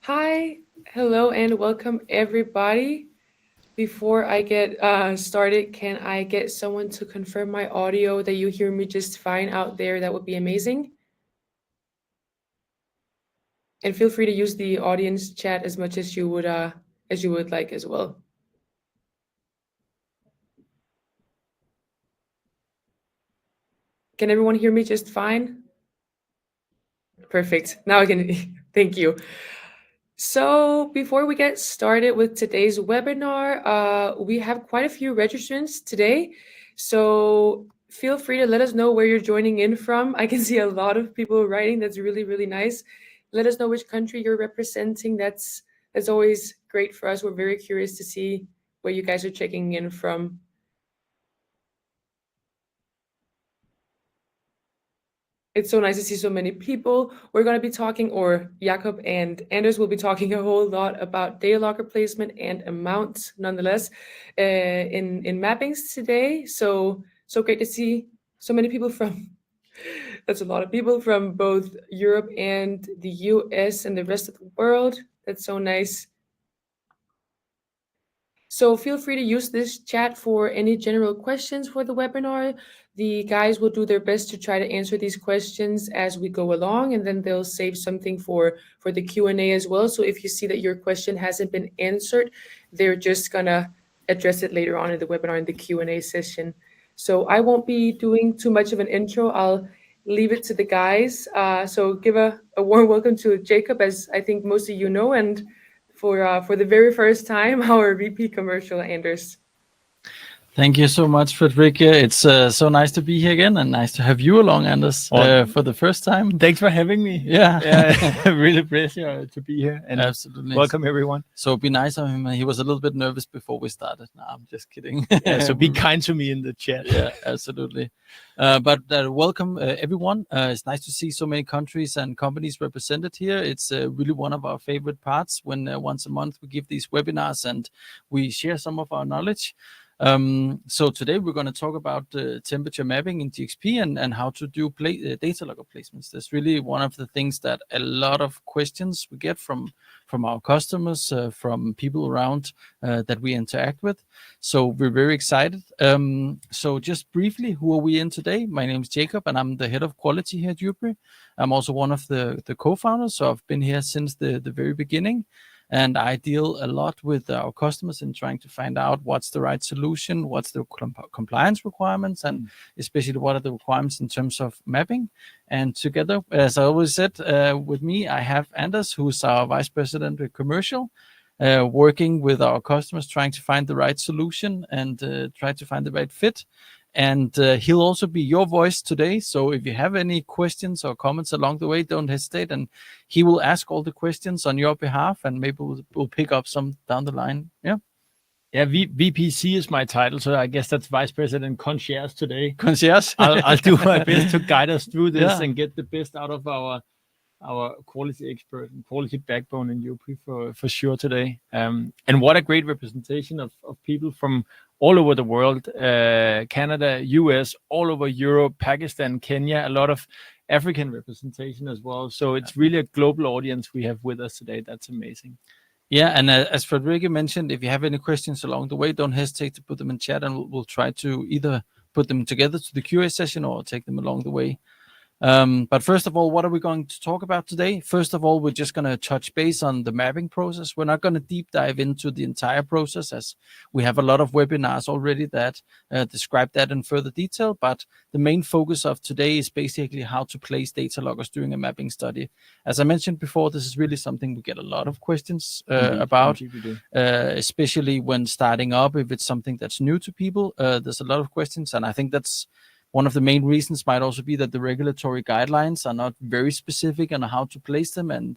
Hi, hello, and welcome everybody. Before I get started, can I get someone to confirm my audio that you hear me just fine out there? That would be amazing. And feel free to use the audience chat as much as you would like as well. Can everyone hear me just fine? Perfect. Now I can. Thank you. So before we get started with today's webinar, we have quite a few registrants today. So feel free to let us know where you're joining in from. I can see a lot of people writing. That's really, really nice. Let us know which country you're representing. That's always great for us. We're very curious to see where you guys are checking in from. It's so nice to see so many people. We're going to be talking, or Jakob and Anders will be talking a whole lot about data locker placement and amounts, nonetheless, in mappings today. So great to see so many people from. That's a lot of people from both Europe and the US and the rest of the world. That's so nice. So feel free to use this chat for any general questions for the webinar. The guys will do their best to try to answer these questions as we go along, and then they'll save something for the Q&A as well. So if you see that your question hasn't been answered, they're just gonna address it later on in the webinar in the Q&A session. So I won't be doing too much of an intro. I'll leave it to the guys. So give a warm welcome to Jakob, as I think most of you know, and for the very first time, our VP Commercial, Anders. Thank you so much, Frederica. It's so nice to be here again, and nice to have you along, Anders, for the first time. Thanks for having me. Yeah, Really a pleasure to be here. And absolutely. Welcome, everyone. So be nice of him. He was a little bit nervous before we started. No, I'm just kidding. So be kind to me in the chat. Yeah, absolutely. But welcome, everyone. It's nice to see so many countries and companies represented here. It's really one of our favorite parts when once a month we give these webinars and we share some of our knowledge. So today we're going to talk about temperature mapping in GxP and how to do data logger placements. That's really one of the things that a lot of questions we get from our customers, from people around that we interact with. So we're very excited. So just briefly, who are we in today? My name is Jakob, and I'm the head of quality here at Eupry. I'm also one of the co-founders, so I've been here since the very beginning. And I deal a lot with our customers in trying to find out what's the right solution, what's the compliance requirements, and especially what are the requirements in terms of mapping. And together, as I always said, with me, I have Anders, who's our Vice President of Commercial. working with our customers, trying to find the right solution and try to find the right fit. And he'll also be your voice today. So if you have any questions or comments along the way, don't hesitate. And he will ask all the questions on your behalf, and maybe we'll pick up some down the line. Yeah. Yeah, VPC is my title, so I guess that's Vice President Concierge today. Concierge. I'll do my best to guide us through this Yeah. and get the best out of our quality expert and quality backbone in Eupry for sure today. And what a great representation of people from all over the world, Canada, US, all over Europe, Pakistan, Kenya, a lot of African representation as well. So it's really a global audience we have with us today. That's amazing. Yeah, and as Frederica mentioned, if you have any questions along the way, don't hesitate to put them in chat, and we'll try to either put them together to the QA session or take them along the way. But first of all, what are we going to talk about today? First of all, we're just going to touch base on the mapping process. We're not going to deep dive into the entire process, as we have a lot of webinars already that describe that in further detail. But the main focus of today is basically how to place data loggers during a mapping study. As I mentioned before, this is really something we get a lot of questions about, especially when starting up. If it's something that's new to people, there's a lot of questions, and I think that's one of the main reasons might also be that the regulatory guidelines are not very specific on how to place them, and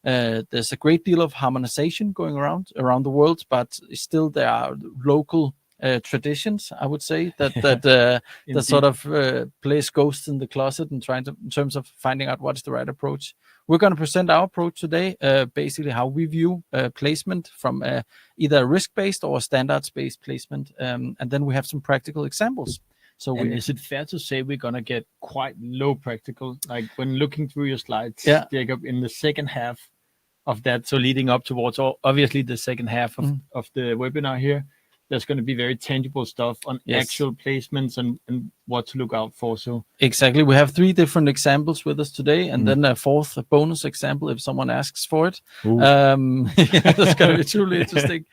there's a great deal of harmonization going around the world, but still there are local traditions, I would say, that sort of plays ghosts in the closet and in terms of finding out what is the right approach. We're going to present our approach today, basically how we view placement from either a risk-based or a standards-based placement, and then we have some practical examples. So is it fair to say we're going to get quite low practical, like when looking through your slides, Jakob, in the second half of that, so leading up towards obviously the second half of the webinar here, there's going to be very tangible stuff on actual placements and what to look out for. So exactly, we have 3 different examples with us today, and then a fourth bonus example if someone asks for it. That's going to be truly interesting.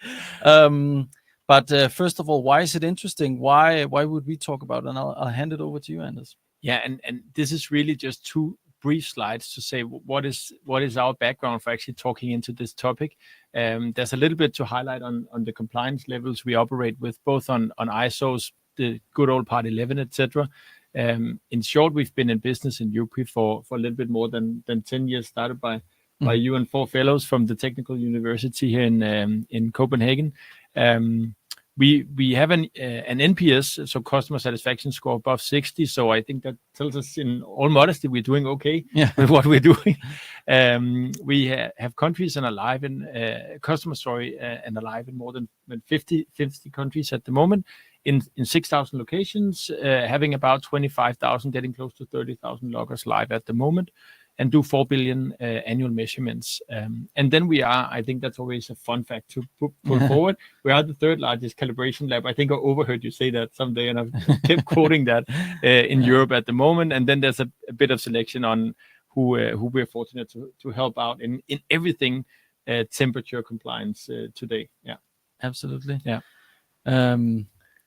But first of all, why is it interesting? Why would we talk about it? And I'll hand it over to you, Anders. Yeah, and this is really just 2 brief slides to say what is our background for actually talking into this topic. There's a little bit to highlight on the compliance levels we operate with, both on ISOs, the good old Part 11, etc. In short, we've been in business in Eupry for a little bit more than 10 years, started by you and 4 fellows from the Technical University here in Copenhagen. We have an NPS, so customer satisfaction score above 60. So I think that tells us, in all modesty, we're doing okay with what we're doing. We have countries and alive in and alive in more than 50 countries at the moment, in 6,000 locations, having about 25,000, getting close to 30,000 loggers live at the moment, and do 4 billion annual measurements. And then we are, I think that's always a fun fact to put forward, we are the 3rd largest calibration lab. I think I overheard you say that someday, and I've kept quoting that in Europe at the moment. And then there's a bit of selection on who we're fortunate to help out in everything temperature compliance today. Yeah, absolutely. Yeah.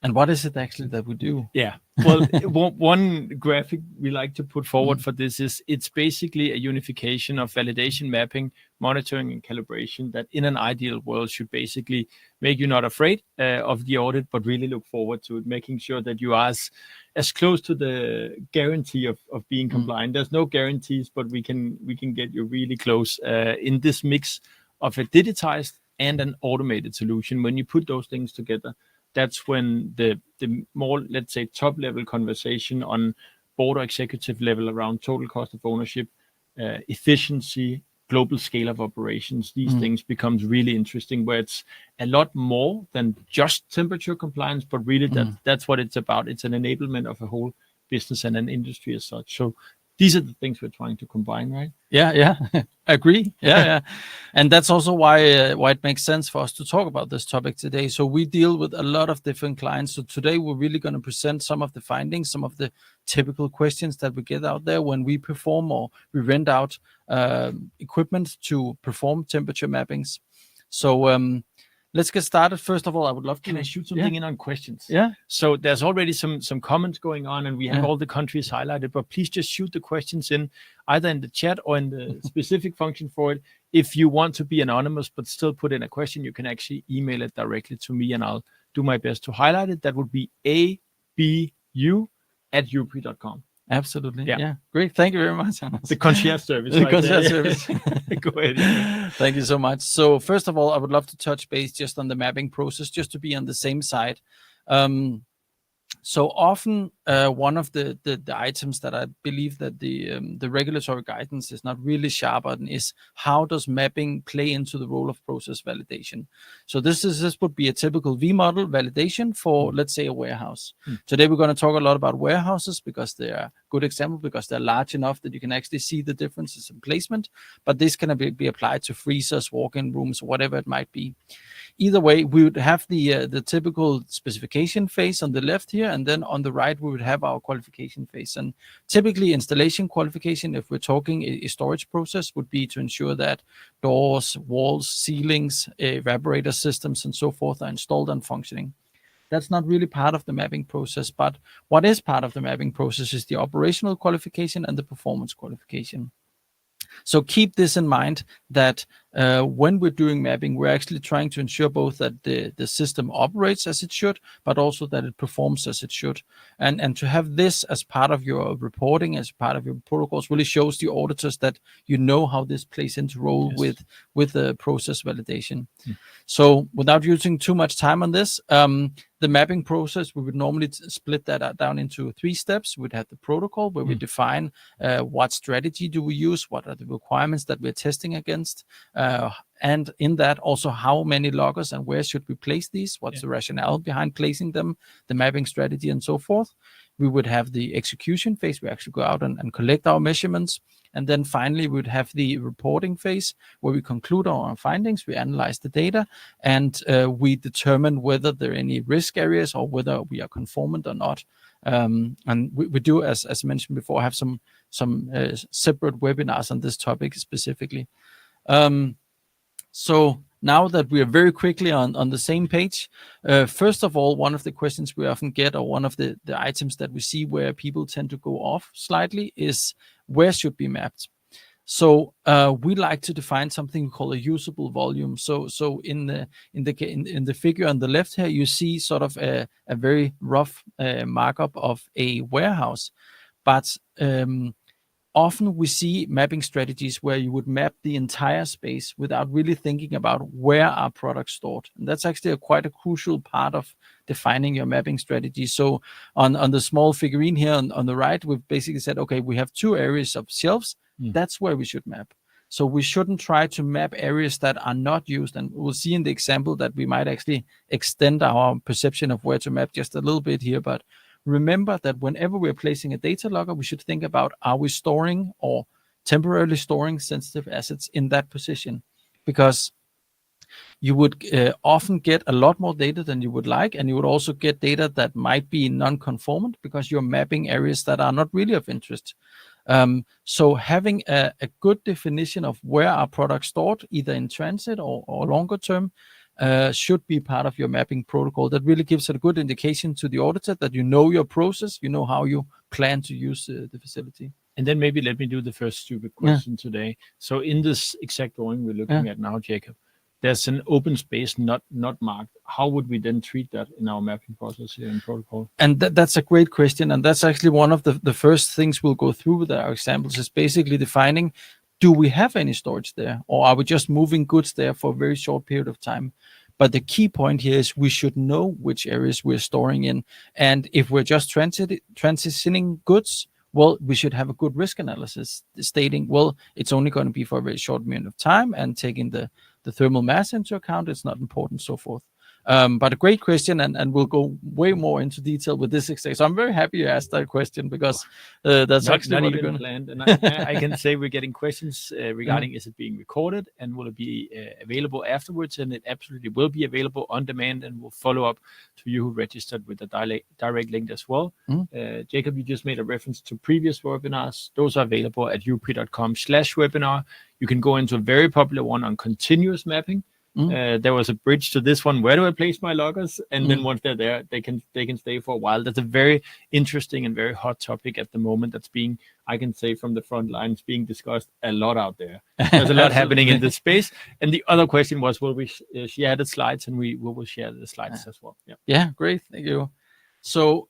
And what is it actually that we do? Yeah, well, one graphic we like to put forward for this is it's basically a unification of validation, mapping, monitoring, and calibration that in an ideal world should basically make you not afraid of the audit, but really look forward to it, making sure that you are as close to the guarantee of being compliant. There's no guarantees, but we can get you really close in this mix of a digitized and an automated solution. When you put those things together, that's when the more, let's say, top level conversation on board or executive level around total cost of ownership, efficiency, global scale of operations, these things becomes really interesting, where it's a lot more than just temperature compliance, but really that's what it's about. It's an enablement of a whole business and an industry as such. So these are the things we're trying to combine, right? Yeah, agree. Yeah. And that's also why it makes sense for us to talk about this topic today. So we deal with a lot of different clients. So today we're really going to present some of the findings, some of the typical questions that we get out there when we perform or we rent out equipment to perform temperature mappings. So let's get started. First of all, I would love to... Can I shoot something in on questions? Yeah. So there's already some comments going on, and we have all the countries highlighted, but please just shoot the questions in, either in the chat or in the specific function for it. If you want to be anonymous but still put in a question, you can actually email it directly to me, and I'll do my best to highlight it. That would be abu@eupry.com. Absolutely. Yeah. Yeah. Great. Thank you very much, Anders. The concierge service. The right concierge there. service. Go ahead. Yeah. Thank you so much. So first of all, I would love to touch base just on the mapping process, just to be on the same side. So often, one of the items that I believe that the regulatory guidance is not really sharp on is how does mapping play into the role of process validation. So this would be a typical V model validation for, let's say, a warehouse. Today we're going to talk a lot about warehouses because they are a good example, because they're large enough that you can actually see the differences in placement. But this can be applied to freezers, walk-in rooms, whatever it might be. Either way, we would have the typical specification phase on the left here, and then on the right we would have our qualification phase. And typically installation qualification, if we're talking a storage process, would be to ensure that doors, walls, ceilings, evaporator systems, and so forth are installed and functioning. That's not really part of the mapping process, but what is part of the mapping process is the operational qualification and the performance qualification. So keep this in mind, that when we're doing mapping, we're actually trying to ensure both that the system operates as it should, but also that it performs as it should. And to have this as part of your reporting, as part of your protocols, really shows the auditors that you know how this plays into role with the process validation. So without using too much time on this, the mapping process, we would normally split that down into 3 steps. We'd have the protocol where we define what strategy do we use, what are the requirements that we're testing against, and in that also how many loggers and where should we place these, what's the rationale behind placing them, the mapping strategy, and so forth. We would have the execution phase. We actually go out and collect our measurements. And then finally, we would have the reporting phase where we conclude our findings, we analyze the data, and we determine whether there are any risk areas or whether we are conformant or not. And we do, as mentioned before, have some separate webinars on this topic specifically. So now that we are very quickly on the same page, first of all, one of the questions we often get, or one of the items that we see where people tend to go off slightly, is where should be mapped. So we like to define something we call a usable volume. So in the figure on the left here, you see sort of a very rough markup of a warehouse, but often we see mapping strategies where you would map the entire space without really thinking about where are products stored. And that's actually quite a crucial part of defining your mapping strategy. So on the small figurine here on the right, we've basically said, okay, we have 2 areas of shelves. That's where we should map. So we shouldn't try to map areas that are not used. And we'll see in the example that we might actually extend our perception of where to map just a little bit here. But remember that whenever we're placing a data logger, we should think about, are we storing or temporarily storing sensitive assets in that position? Because you would often get a lot more data than you would like, and you would also get data that might be non-conformant because you're mapping areas that are not really of interest. So having a good definition of where are products stored, either in transit or longer term, should be part of your mapping protocol. That really gives a good indication to the auditor that you know your process, you know how you plan to use the facility. And then maybe let me do the first stupid question today. So in this exact drawing we're looking at now, Jakob, there's an open space not marked. How would we then treat that in our mapping process here in protocol? And that's a great question. And that's actually one of the first things we'll go through with our examples, is basically defining, do we have any storage there, or are we just moving goods there for a very short period of time? But the key point here is we should know which areas we're storing in. And if we're just transitioning goods, well, we should have a good risk analysis stating, well, it's only going to be for a very short period of time, and taking the thermal mass into account, it's not important, so forth. But a great question, and we'll go way more into detail with this example. So I'm very happy you asked that question, because that's not actually what even planned. And I can say we're getting questions regarding is it being recorded and will it be available afterwards, and it absolutely will be available on demand, and we'll follow up to you who registered with the direct link as well. Jakob, you just made a reference to previous webinars. Those are available at eupry.com/webinar. You can go into a very popular one on continuous mapping. There was a bridge to this one. Where do I place my loggers? And then once they're there, they can stay for a while. That's a very interesting and very hot topic at the moment. That's being, I can say from the front lines, being discussed a lot out there. There's a lot happening in this space. And the other question was, will we share the slides? And we will share the slides as well. Yeah, great. Thank you. So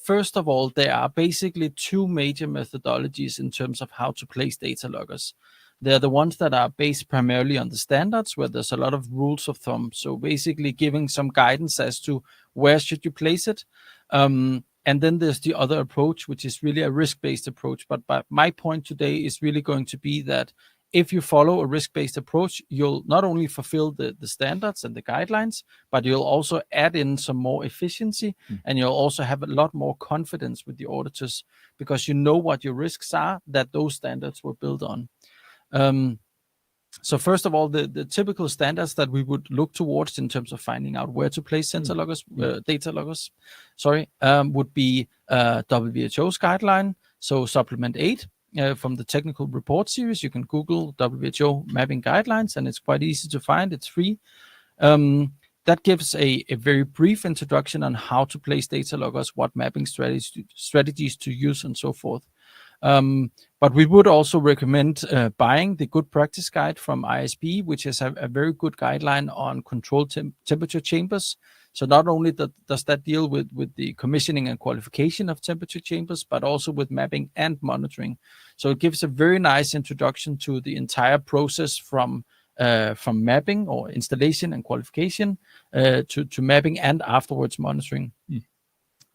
first of all, there are basically two major methodologies in terms of how to place data loggers. They're the ones that are based primarily on the standards, where there's a lot of rules of thumb. So basically giving some guidance as to where should you place it. And then there's the other approach, which is really a risk-based approach. But my point today is really going to be that if you follow a risk-based approach, you'll not only fulfill the standards and the guidelines, but you'll also add in some more efficiency, and you'll also have a lot more confidence with the auditors, because you know what your risks are that those standards were built on. So first of all, the typical standards that we would look towards in terms of finding out where to place sensor loggers, data loggers, would be WHO's guideline. So supplement 8 from the technical report series. You can Google WHO mapping guidelines, and it's quite easy to find. It's free. That gives a very brief introduction on how to place data loggers, what mapping strategies to use, and so forth. But we would also recommend buying the Good Practice Guide from ISP, which is a very good guideline on controlled temperature chambers. So not only does that deal with the commissioning and qualification of temperature chambers, but also with mapping and monitoring. So it gives a very nice introduction to the entire process from mapping or installation and qualification to mapping and afterwards monitoring.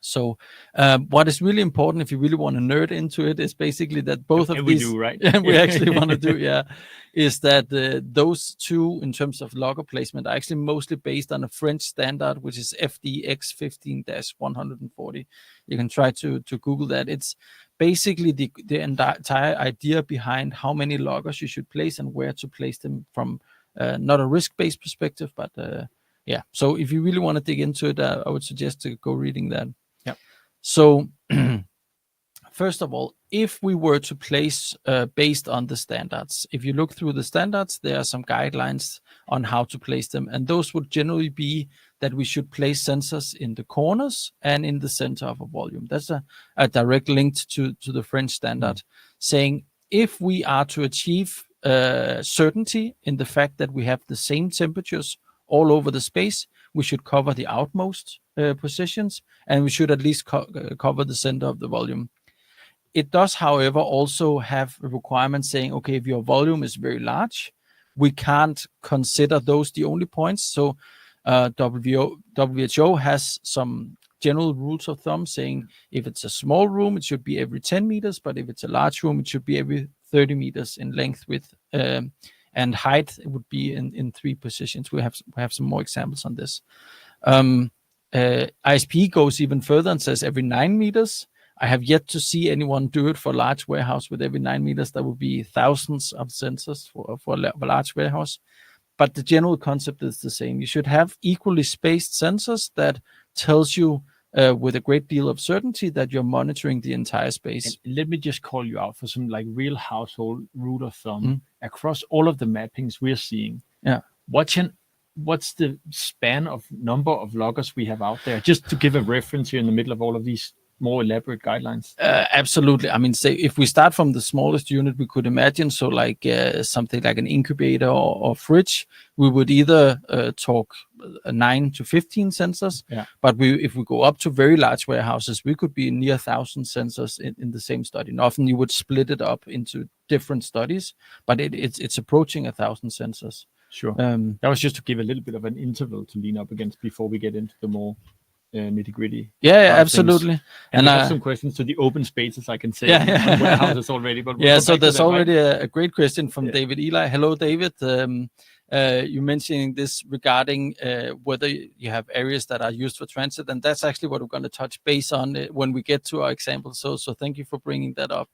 So what is really important, if you really want to nerd into it, is basically that both of these, we do, right? we actually want to do, is that those two, in terms of logger placement, are actually mostly based on a French standard, which is FDX 15-140. You can try to Google that. It's basically the entire idea behind how many loggers you should place and where to place them from not a risk-based perspective, but So if you really want to dig into it, I would suggest to go reading that. So first of all, if we were to place based on the standards, if you look through the standards, there are some guidelines on how to place them. And those would generally be that we should place sensors in the corners and in the center of a volume. That's a direct link to the French standard, saying if we are to achieve certainty in the fact that we have the same temperatures all over the space, we should cover the outmost positions, and we should at least cover the center of the volume. It does, however, also have a requirement saying, okay, if your volume is very large, we can't consider those the only points. So WHO has some general rules of thumb saying if it's a small room, it should be every 10 meters, but if it's a large room, it should be every 30 meters in length width. And height, it would be in 3 positions. We have some more examples on this. ISP goes even further and says every 9 meters. I have yet to see anyone do it for a large warehouse with every 9 meters. That would be thousands of sensors for a large warehouse. But the general concept is the same. You should have equally spaced sensors that tells you with a great deal of certainty that you're monitoring the entire space. And let me just call you out for some like real household rule of thumb across all of the mappings we're seeing. What's the span of number of loggers we have out there? Just to give a reference here in the middle of all of these more elaborate guidelines. Absolutely. I mean, say if we start from the smallest unit we could imagine, so like something like an incubator or fridge, we would either talk 9 to 15 sensors. But if we go up to very large warehouses, we could be near 1,000 sensors in the same study. And often you would split it up into different studies, but it's approaching 1,000 sensors. Sure. That was just to give a little bit of an interval to lean up against before we get into the more nitty-gritty. Absolutely. And I have some questions to the open spaces, I can say. Warehouses already. But so there's already a great question from David Eli. Hello, David. You mentioning this regarding whether you have areas that are used for transit, and that's actually what we're going to touch base on when we get to our example. So thank you for bringing that up.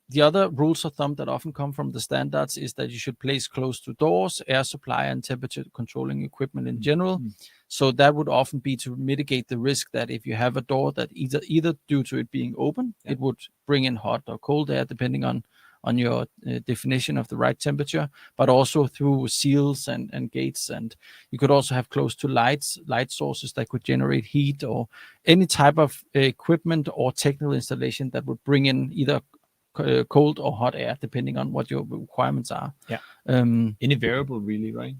The other rules of thumb that often come from the standards is that you should place close to doors, air supply, and temperature controlling equipment in general. So that would often be to mitigate the risk that if you have a door that either due to it being open, it would bring in hot or cold air, depending on on your definition of the right temperature, but also through seals and gates. And you could also have close to light sources that could generate heat, or any type of equipment or technical installation that would bring in either cold or hot air, depending on what your requirements are. Yeah. Any variable, really, right?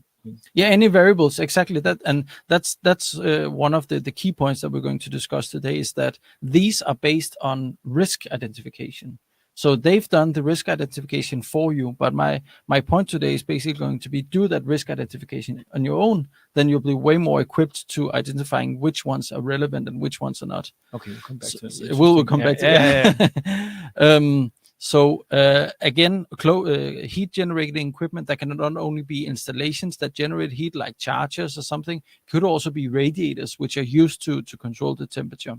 Yeah, any variables, exactly that. And that's one of the key points that we're going to discuss today, is that these are based on risk identification. So they've done the risk identification for you, but my point today is basically going to be do that risk identification on your own. Then you'll be way more equipped to identifying which ones are relevant and which ones are not. Okay, we'll come back to that. We'll come back to that. So again, heat generating equipment that can not only be installations that generate heat, like chargers or something, could also be radiators, which are used to control the temperature.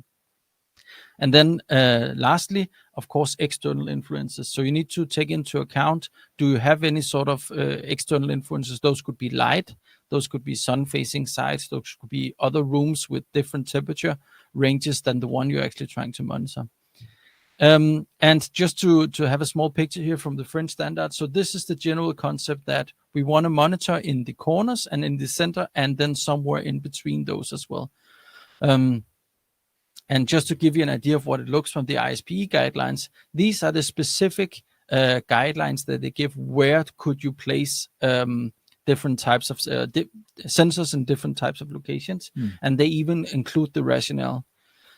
And then lastly, of course, external influences. So you need to take into account, do you have any sort of external influences? Those could be light, those could be sun-facing sides, those could be other rooms with different temperature ranges than the one you're actually trying to monitor. And just to have a small picture here from the French standard. So this is the general concept, that we want to monitor in the corners and in the center, and then somewhere in between those as well. And just to give you an idea of what it looks from the ISPE guidelines, these are the specific guidelines that they give. Where could you place different types of sensors in different types of locations? And they even include the rationale.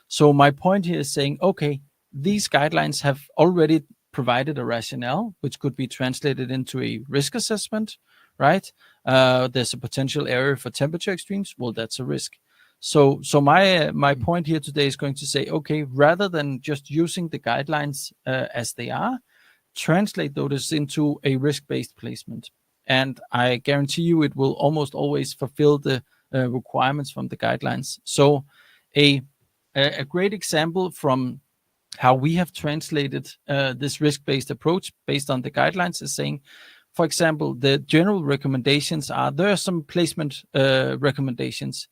So my point here is saying, okay, these guidelines have already provided a rationale, which could be translated into a risk assessment, right? There's a potential area for temperature extremes. Well, that's a risk. So my point here today is going to say, okay, rather than just using the guidelines as they are, translate those into a risk-based placement. And I guarantee you it will almost always fulfill the requirements from the guidelines. So a great example from how we have translated this risk-based approach based on the guidelines is saying, for example, the general recommendations are, there are some placement recommendations.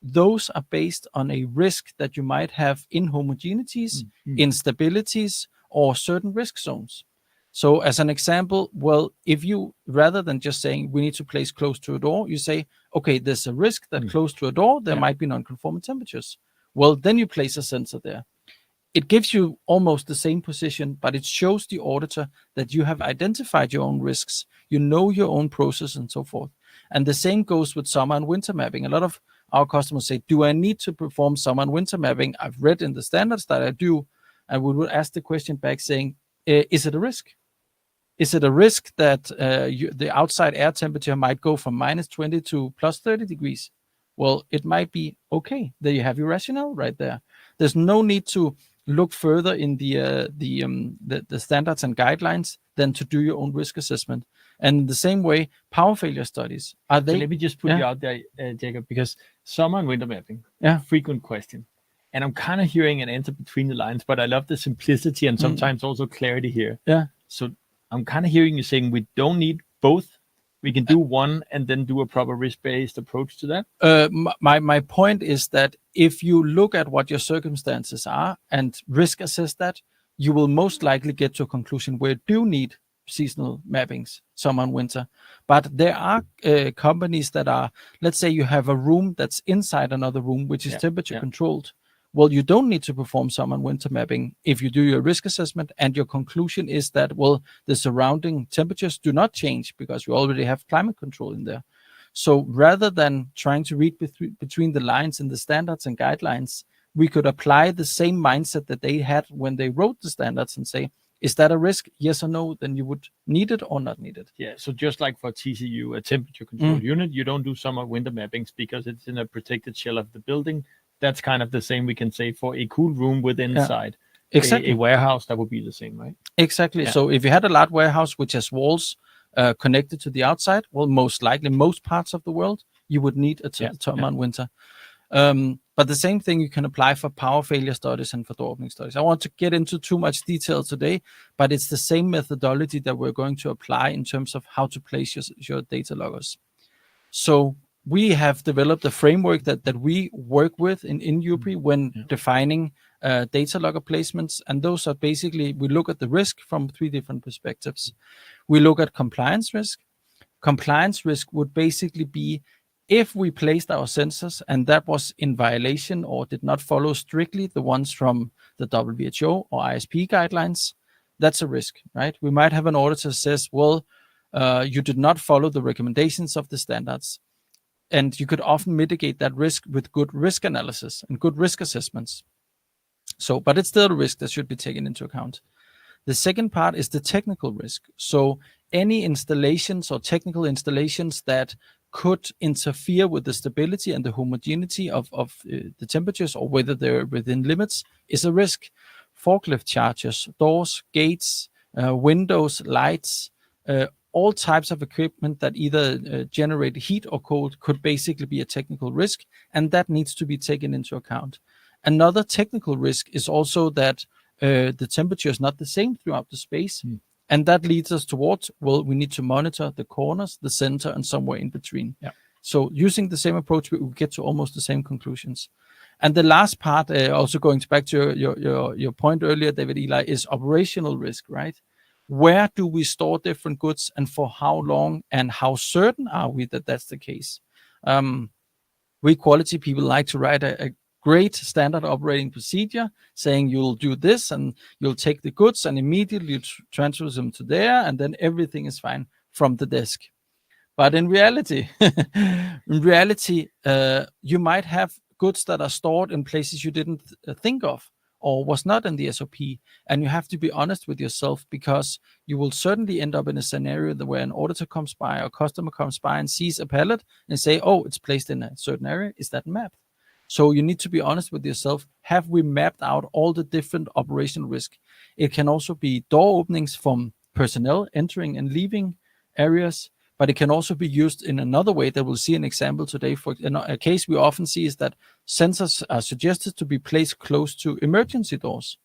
Those are based on a risk that you might have inhomogeneities, instabilities, or certain risk zones. So as an example, well, if you, rather than just saying we need to place close to a door, you say, okay, there's a risk that close to a door, there might be non-conforming temperatures. Well, then you place a sensor there. It gives you almost the same position, but it shows the auditor that you have identified your own risks, you know your own process and so forth. And the same goes with summer and winter mapping. A lot of our customers say, do I need to perform summer and winter mapping? I've read in the standards that I do. And we would ask the question back saying, is it a risk? Is it a risk that the outside air temperature might go from -20 to +30 degrees? Well, it might be okay. There you have your rationale right there. There's no need to look further in the standards and guidelines than to do your own risk assessment. And in the same way, power failure studies, are they? So let me just put you out there, Jakob, because summer and winter mapping, frequent question. And I'm kind of hearing an answer between the lines, but I love the simplicity and sometimes also clarity here. Yeah. So I'm kind of hearing you saying we don't need both. We can do one and then do a proper risk-based approach to that. My point is that if you look at what your circumstances are and risk assess that, you will most likely get to a conclusion where you do need seasonal mappings, summer and winter. But there are companies that are, let's say you have a room that's inside another room, which is temperature controlled. Well, you don't need to perform summer and winter mapping if you do your risk assessment and your conclusion is that, well, the surrounding temperatures do not change because you already have climate control in there. So rather than trying to read between the lines in the standards and guidelines, we could apply the same mindset that they had when they wrote the standards and say, is that a risk? Yes or no? Then you would need it or not need it. Yeah. So just like for TCU, a temperature control unit, you don't do summer winter mappings because it's in a protected shell of the building. That's kind of the same we can say for a cool room with inside. Exactly. A warehouse, that would be the same, right? Exactly. Yeah. So if you had a large warehouse which has walls connected to the outside, well, most likely most parts of the world, you would need a summer and winter. But the same thing you can apply for power failure studies and for door opening studies. I want to get into too much detail today, but it's the same methodology that we're going to apply in terms of how to place your data loggers. So we have developed a framework that we work with in Eupry when defining data logger placements, and those are basically, we look at the risk from 3 different perspectives. We look at compliance risk. Compliance risk would basically be if we placed our sensors and that was in violation or did not follow strictly the ones from the WHO or ISP guidelines. That's a risk, right? We might have an auditor says, well, you did not follow the recommendations of the standards. And you could often mitigate that risk with good risk analysis and good risk assessments. So, but it's still a risk that should be taken into account. The second part is the technical risk. So any installations or technical installations that could interfere with the stability and the homogeneity of the temperatures, or whether they're within limits, is a risk. Forklift chargers, doors, gates, windows, lights, all types of equipment that either generate heat or cold could basically be a technical risk, and that needs to be taken into account. Another technical risk is also that the temperature is not the same throughout the space. And that leads us towards, well, we need to monitor the corners, the center, and somewhere in between. Yeah. So using the same approach, we get to almost the same conclusions. And the last part, also going back to your point earlier, David Eli, is operational risk, right? Where do we store different goods and for how long, and how certain are we that that's the case? We quality people like to write a great standard operating procedure saying you'll do this and you'll take the goods and immediately transfer them to there, and then everything is fine from the desk. But in reality, you might have goods that are stored in places you didn't think of or was not in the SOP. And you have to be honest with yourself, because you will certainly end up in a scenario where an auditor comes by or customer comes by and sees a pallet and say, oh, it's placed in a certain area. Is that mapped? So you need to be honest with yourself. Have we mapped out all the different operational risk? It can also be door openings from personnel entering and leaving areas, but it can also be used in another way that we'll see an example today. For a case we often see is that sensors are suggested to be placed close to emergency doors.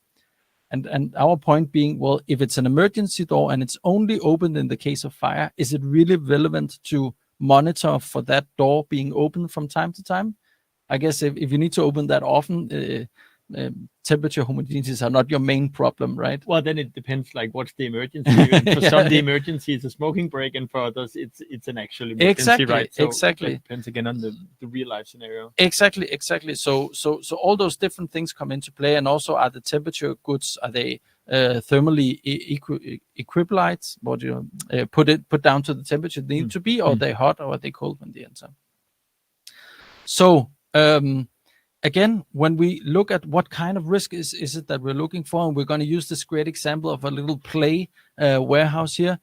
And our point being, well, if it's an emergency door and it's only opened in the case of fire, is it really relevant to monitor for that door being opened from time to time? I guess if you need to open that often, temperature homogeneities are not your main problem, right? Well, then it depends, like, what's the emergency? For some, the emergency is a smoking break, and for others, it's an actual emergency, right? So exactly. It depends again on the real life scenario. Exactly. So all those different things come into play, and also are the temperature goods, are they thermally equilibrated? What you put down to the temperature they need to be, or are they hot, or are they cold when they enter? So again, when we look at what kind of risk is it that we're looking for, and we're going to use this great example of a little play warehouse here,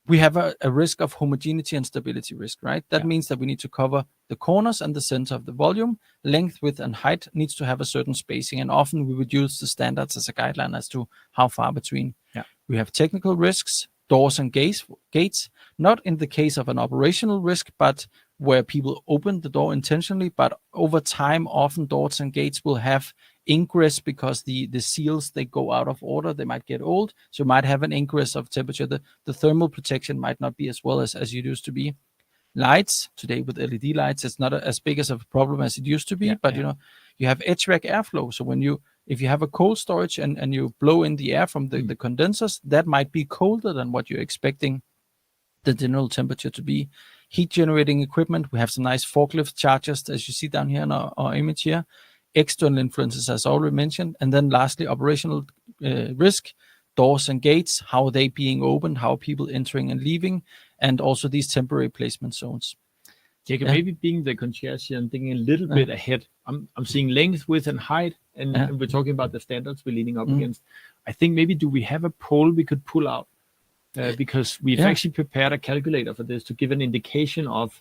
we have a risk of homogeneity and stability risk, right? That means that we need to cover the corners and the center of the volume. Length, width, and height needs to have a certain spacing, and often we would use the standards as a guideline as to how far between. We have technical risks, doors and gates, not in the case of an operational risk, but where people open the door intentionally, but over time, often doors and gates will have ingress because the seals, they go out of order, they might get old, so you might have an ingress of temperature. The thermal protection might not be as well as it used to be. Lights, today with LED lights, it's not as big as a problem as it used to be, but you have HVAC airflow. So if you have a cold storage and you blow in the air from the condensers, that might be colder than what you're expecting the general temperature to be. Heat generating equipment, we have some nice forklift chargers, as you see down here in our image here. External influences, as already mentioned. And then lastly, operational risk, doors and gates, how are they being opened, how are people entering and leaving, and also these temporary placement zones. Jakob, maybe being the concierge here and thinking a little bit ahead, I'm seeing length, width, and height, and we're talking about the standards we're leaning up against. I think maybe do we have a poll we could pull out? Because we've actually prepared a calculator for this to give an indication of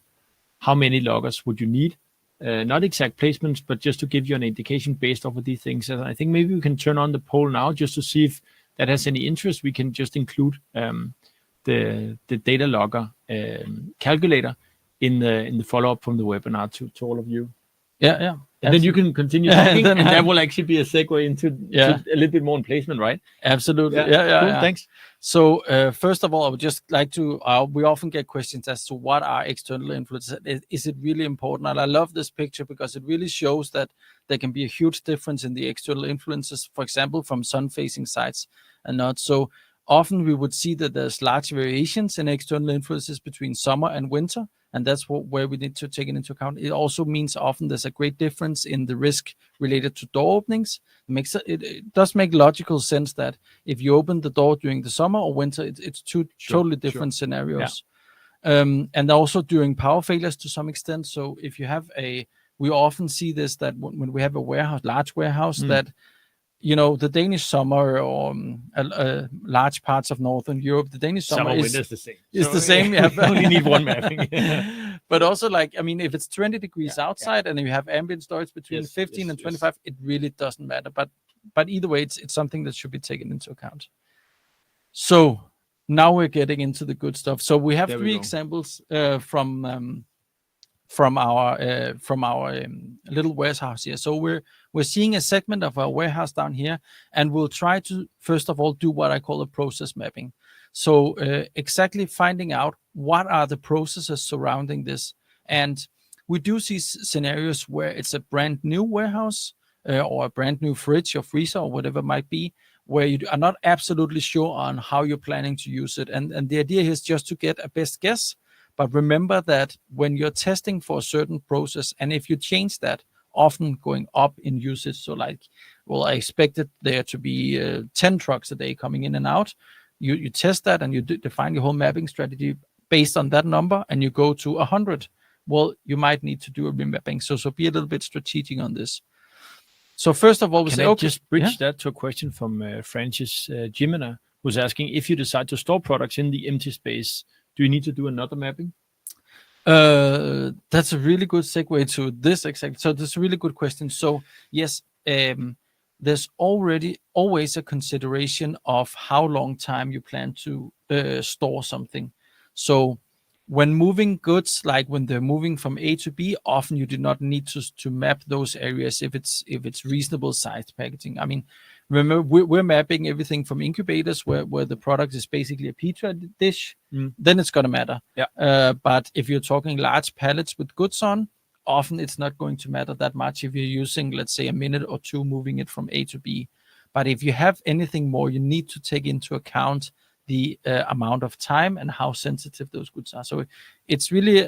how many loggers would you need. Not exact placements, but just to give you an indication based off of these things. And I think maybe we can turn on the poll now just to see if that has any interest. We can just include the data logger calculator in the follow-up from the webinar to all of you. Yeah. And then you can continue talking, and that will actually be a segue into a little bit more on placement, right? Absolutely. Cool, thanks. So first of all, I would just like to, we often get questions as to what are external influences. Is it really important? And I love this picture because it really shows that there can be a huge difference in the external influences, for example, from sun-facing sites and not. So often we would see that there's large variations in external influences between summer and winter, and that's where we need to take it into account. It also means often there's a great difference in the risk related to door openings. It does make logical sense that if you open the door during the summer or winter, it's two totally different scenarios. And also during power failures to some extent. So if you have we often see this, that when we have a large warehouse, that the Danish summer or large parts of Northern Europe, the Danish summer is winter is the same. The same. You only need one mapping. But also, if it's 20 degrees outside and you have ambient storage between 15 and 25, it really doesn't matter. But either way, it's something that should be taken into account. So now we're getting into the good stuff. So we have three examples from our little warehouse here. So we're seeing a segment of our warehouse down here, and we'll try to first of all do what I call a process mapping. So exactly finding out what are the processes surrounding this. And we do see scenarios where it's a brand new warehouse or a brand new fridge or freezer or whatever it might be, where you are not absolutely sure on how you're planning to use it. And the idea is just to get a best guess. But remember that when you're testing for a certain process, and if you change that, often going up in usage, so I expected there to be 10 trucks a day coming in and out. You test that and you define your whole mapping strategy based on that number, and you go to 100. Well, you might need to do a remapping. So be a little bit strategic on this. So first of all, just bridge that to a question from Francis Jimena, who's asking, if you decide to store products in the empty space, do you need to do another mapping? That's a really good segue to this exactly. So that's a really good question. So yes, there's always a consideration of how long time you plan to store something. So when moving goods, like when they're moving from A to B, often you do not need to map those areas if it's reasonable sized packaging. I mean, remember, we're mapping everything from incubators where the product is basically a petri dish. Then it's going to matter. But if you're talking large pallets with goods on, often it's not going to matter that much if you're using, let's say, a minute or two moving it from A to B. But if you have anything more, you need to take into account the amount of time and how sensitive those goods are. So it's really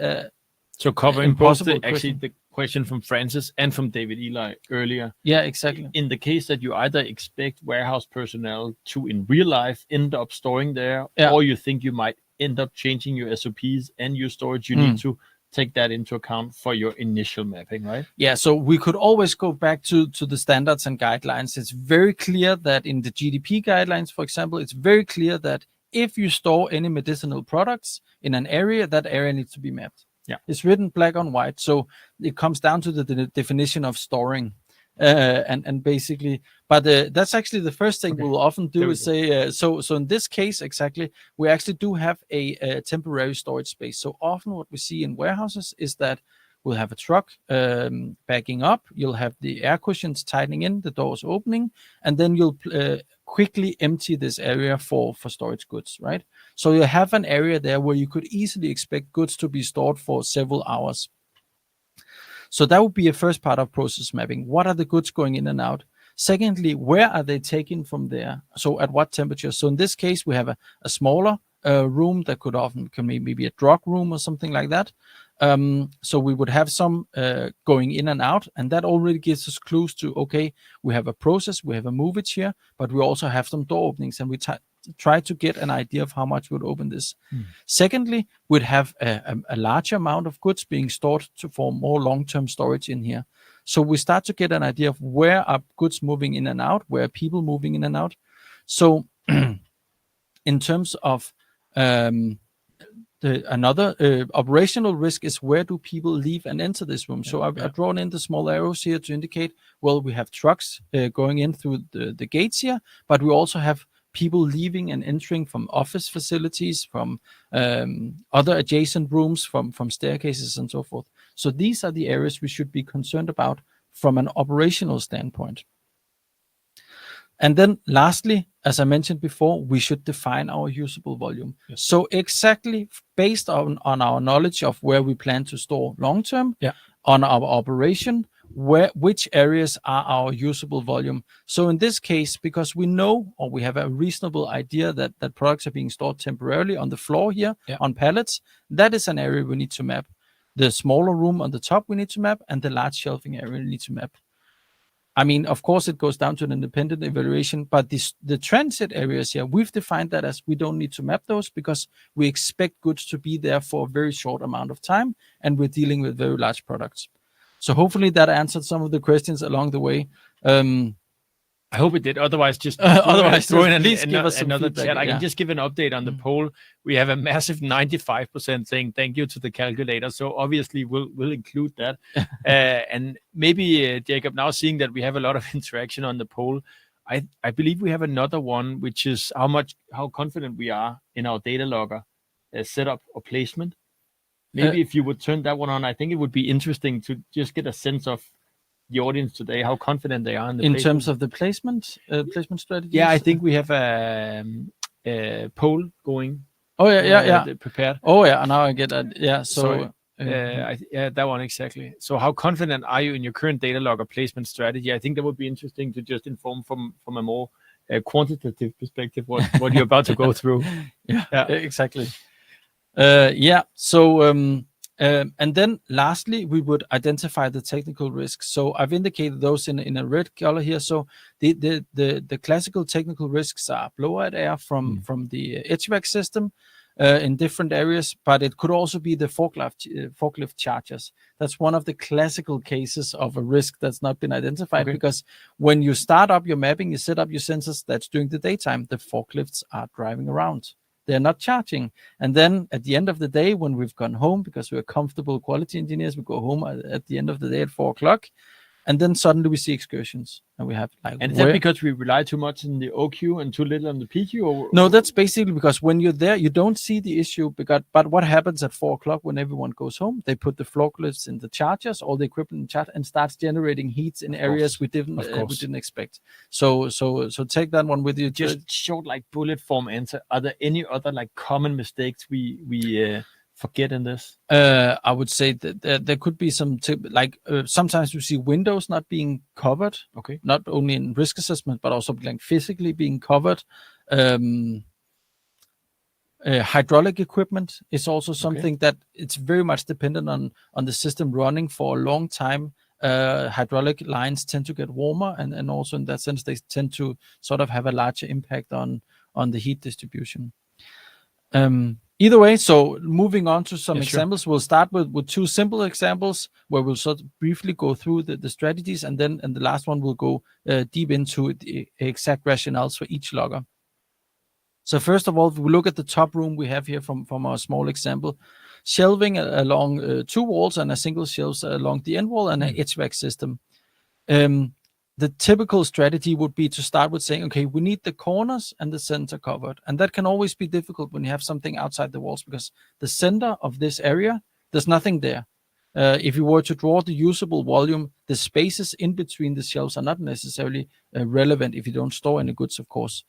so covering both the question from Francis and from David Eli earlier. Yeah, exactly. In the case that you either expect warehouse personnel to in real life end up storing there, or you think you might end up changing your SOPs and your storage, you need to take that into account for your initial mapping, right? Yeah, so we could always go back to the standards and guidelines. It's very clear that in the GDP guidelines, for example, it's very clear that if you store any medicinal products in an area, that area needs to be mapped. Yeah, it's written black on white. So it comes down to the definition of storing. And basically, but that's actually the first thing we'll often do is say, so in this case, exactly, we actually do have a temporary storage space. So often what we see in warehouses is that we'll have a truck backing up, you'll have the air cushions tightening in, the doors opening, and then you'll quickly empty this area for storage goods, right? So you have an area there where you could easily expect goods to be stored for several hours. So that would be a first part of process mapping. What are the goods going in and out? Secondly, where are they taken from there? So at what temperature? So in this case, we have a smaller room that can maybe be a drug room or something like that. So we would have some going in and out, and that already gives us clues to, okay, we have a process, we have a movage here, but we also have some door openings, and we try to get an idea of how much would open this. Secondly, we'd have a larger amount of goods being stored for more long-term storage in here. So we start to get an idea of where are goods moving in and out, where are people moving in and out. So in terms of another operational risk is, where do people leave and enter this room? So I've drawn in the small arrows here to indicate, well, we have trucks going in through the gates here, but we also have people leaving and entering from office facilities, from other adjacent rooms, from staircases and so forth. So these are the areas we should be concerned about from an operational standpoint. And then lastly, as I mentioned before, we should define our usable volume. Yes. So exactly based on our knowledge of where we plan to store long term, on our operation, which areas are our usable volume. So in this case, because we know, or we have a reasonable idea that products are being stored temporarily on the floor here on pallets, that is an area we need to map. The smaller room on the top we need to map, and the large shelving area we need to map. I mean, of course, it goes down to an independent evaluation, but the transit areas here, we've defined that as we don't need to map those because we expect goods to be there for a very short amount of time, and we're dealing with very large products. So hopefully that answered some of the questions along the way. I hope it did. Otherwise, just throw in at least give us some another feedback. chat. I can just give an update on the poll. We have a massive 95% saying thank you to the calculator. So obviously we'll include that. And maybe Jakob, now seeing that we have a lot of interaction on the poll, I believe we have another one, which is how confident we are in our data logger setup or placement. Maybe if you would turn that one on, I think it would be interesting to just get a sense of the audience today, how confident they are in the placement. Terms of the placement strategies. Yeah, I think we have a poll going. Oh yeah. Prepared. Oh yeah, now I get that. Yeah, so that one exactly. So how confident are you in your current data logger placement strategy? I think that would be interesting to just inform from a more quantitative perspective what you're about to go through. Yeah, exactly. And then lastly, we would identify the technical risks. So I've indicated those in a red color here. So the classical technical risks are blowout air from the HVAC system in different areas, but it could also be the forklift chargers. That's one of the classical cases of a risk that's not been identified, because when you start up your mapping, you set up your sensors, that's during the daytime. The forklifts are driving around. They're not charging. And then at the end of the day, when we've gone home, because we're comfortable quality engineers, we go home at the end of the day at 4:00, and then suddenly we see excursions, and we have like. And is that because we rely too much on the OQ and too little on the PQ? No, that's basically because when you're there, you don't see the issue. But what happens at 4:00 when everyone goes home? They put the forklifts in the chargers, all the equipment in charge, and starts generating heats in areas we didn't expect. So take that one with you. Just short, like bullet form answer. Are there any other like common mistakes we forget in this? I would say that there could be some sometimes we see windows not being covered. Okay. Not only in risk assessment, but also like physically being covered. Hydraulic equipment is also something that it's very much dependent on the system running for a long time. Hydraulic lines tend to get warmer, and also in that sense they tend to sort of have a larger impact on the heat distribution. Either way, so moving on to some examples, we'll start with two simple examples where we'll sort of briefly go through the strategies, and then the last one will go deep into the exact rationales for each logger. So first of all, if we look at the top room we have here from our small example, shelving along two walls and a single shelf along the end wall and an HVAC system. The typical strategy would be to start with saying, okay, we need the corners and the center covered. And that can always be difficult when you have something outside the walls, because the center of this area, there's nothing there. If you were to draw the usable volume, the spaces in between the shelves are not necessarily relevant if you don't store any goods, of course.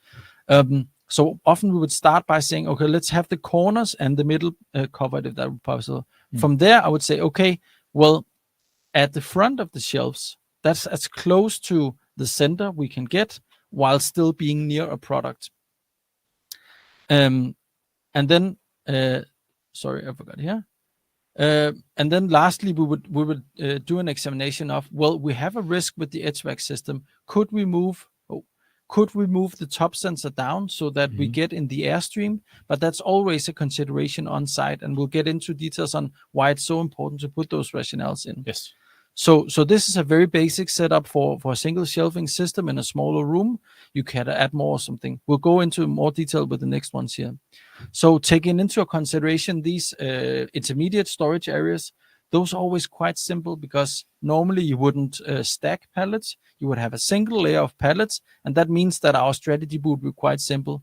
So often we would start by saying, okay, let's have the corners and the middle covered, if that were possible. From there, I would say, okay, well, at the front of the shelves, that's as close to the center we can get while still being near a product. And then, sorry, I forgot here. And then lastly, we would do an examination of, well, we have a risk with the HVAC system. Could we move the top sensor down so that we get in the airstream? But that's always a consideration on site, and we'll get into details on why it's so important to put those rationales in. Yes. So this is a very basic setup for a single shelving system in a smaller room. You can add more or something. We'll go into more detail with the next ones here. So taking into consideration these intermediate storage areas, those are always quite simple, because normally you wouldn't stack pallets. You would have a single layer of pallets, and that means that our strategy would be quite simple.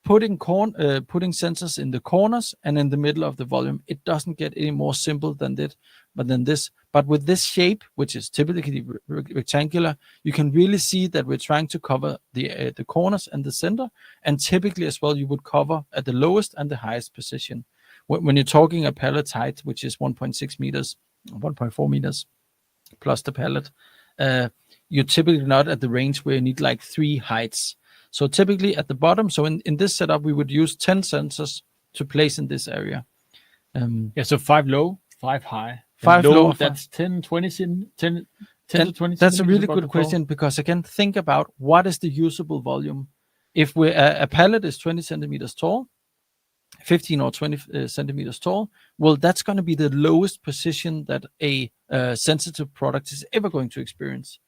putting sensors in the corners and in the middle of the volume. It doesn't get any more simple than this. But with this shape, which is typically rectangular, you can really see that we're trying to cover the corners and the center. And typically as well, you would cover at the lowest and the highest position. When you're talking a pallet height, which is 1.6 meters, 1.4 meters plus the pallet, you're typically not at the range where you need like 3 heights. So typically at the bottom, so in this setup, we would use 10 sensors to place in this area. So 5 low, 5 high. 5 low, that's 10, 20, 10 to 20. That's a really good question, because again, think about what is the usable volume. If a pallet is 20 centimeters tall, 15 or 20 centimeters tall, well, that's going to be the lowest position that a sensitive product is ever going to experience.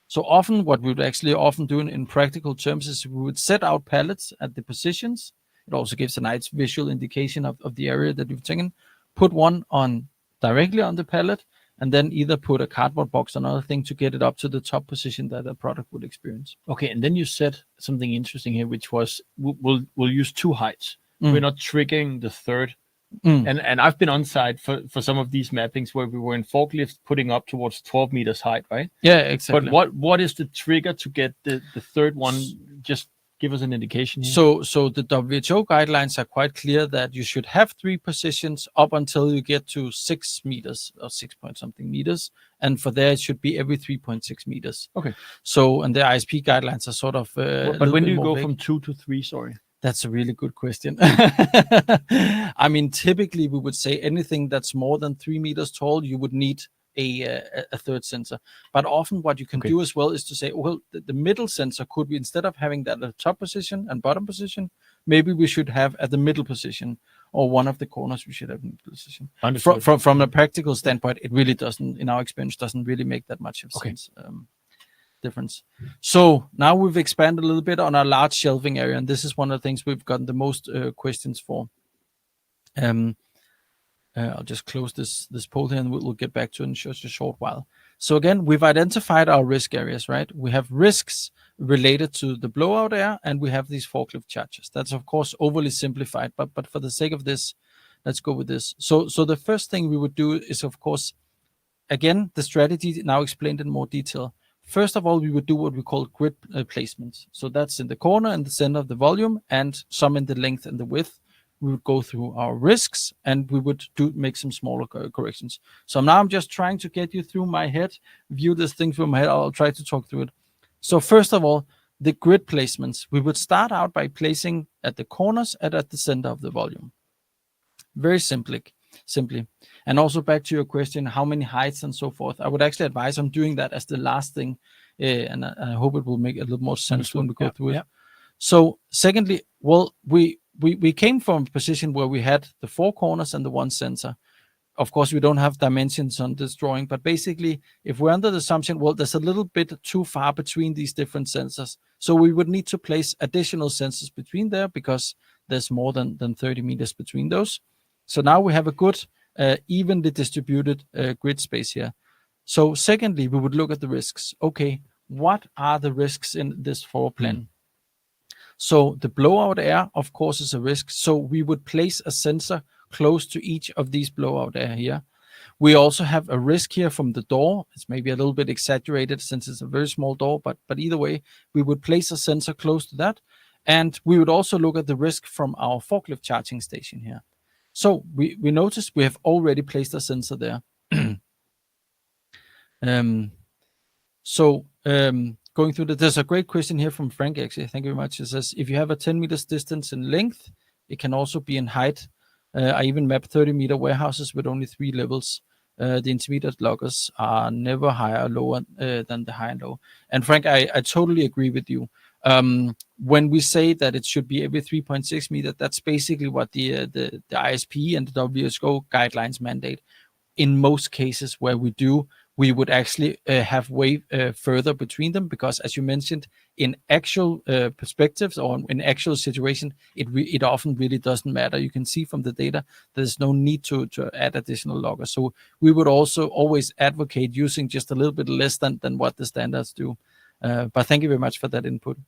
So often what we would actually often do in practical terms is we would set out pallets at the positions. It also gives a nice visual indication of the area that you've taken. Put one on directly on the pallet, and then either put a cardboard box or another thing to get it up to the top position that a product would experience. Okay, and then you said something interesting here, which was we'll use 2 heights. We're not triggering the third. And I've been on site for some of these mappings where we were in forklifts putting up towards 12 meters height, right? Yeah, exactly. But what is the trigger to get the third one? Just give us an indication here. So the WHO guidelines are quite clear that you should have 3 positions up until you get to 6 meters or 6 point something meters. And for there, it should be every 3.6 meters. Okay. So, and the ISP guidelines are sort of... but when do you go from 2 to 3, sorry? That's a really good question. I mean, typically we would say anything that's more than 3 meters tall, you would need a third sensor. But often what you can do as well is to say, well, the middle sensor could be, instead of having that at the top position and bottom position, maybe we should have at the middle position, or one of the corners we should have in the position. From a practical standpoint, it really doesn't, in our experience, doesn't really make that much of sense. Difference. So now we've expanded a little bit on our large shelving area, and this is one of the things we've gotten the most questions for. I'll just close this poll here, and we'll get back to it in just a short while. So again, we've identified our risk areas, right? We have risks related to the blowout air, and we have these forklift charges. That's of course overly simplified, but for the sake of this, let's go with this. So the first thing we would do is, of course, again, the strategy now explained in more detail. First of all, we would do what we call grid placements. So that's in the corner and the center of the volume, and some in the length and the width. We would go through our risks, and we would make some smaller corrections. So now I'm just trying to get you through my head, view this thing through my head. I'll try to talk through it. So first of all, the grid placements. We would start out by placing at the corners and at the center of the volume. Very simply. And also back to your question, how many heights and so forth, I would actually advise on doing that as the last thing, and I hope it will make a little more sense when we go through it. So secondly, well, we came from a position where we had the 4 corners and the 1 sensor. Of course, we don't have dimensions on this drawing, but basically, if we're under the assumption, well, there's a little bit too far between these different sensors, so we would need to place additional sensors between there, because there's more than 30 meters between those. So now we have a good evenly distributed grid space here. So secondly, we would look at the risks. Okay, what are the risks in this floor plan? So the blowout air, of course, is a risk. So we would place a sensor close to each of these blowout air here. We also have a risk here from the door. It's maybe a little bit exaggerated since it's a very small door, but either way, we would place a sensor close to that. And we would also look at the risk from our forklift charging station here. So we noticed we have already placed a sensor there. Going through there's a great question here from Frank, actually. Thank you very much. It says, if you have a 10 meters distance in length, it can also be in height. I even mapped 30-meter warehouses with only 3 levels. The intermediate lockers are never higher or lower than the high and low. And Frank, I totally agree with you. When we say that it should be every 3.6 meter, that's basically what the ISP and the WHO guidelines mandate. In most cases where we would actually have way further between them, because as you mentioned, in actual perspectives or in actual situation, it often really doesn't matter. You can see from the data there's no need to add additional loggers. So we would also always advocate using just a little bit less than what the standards do. But thank you very much for that input.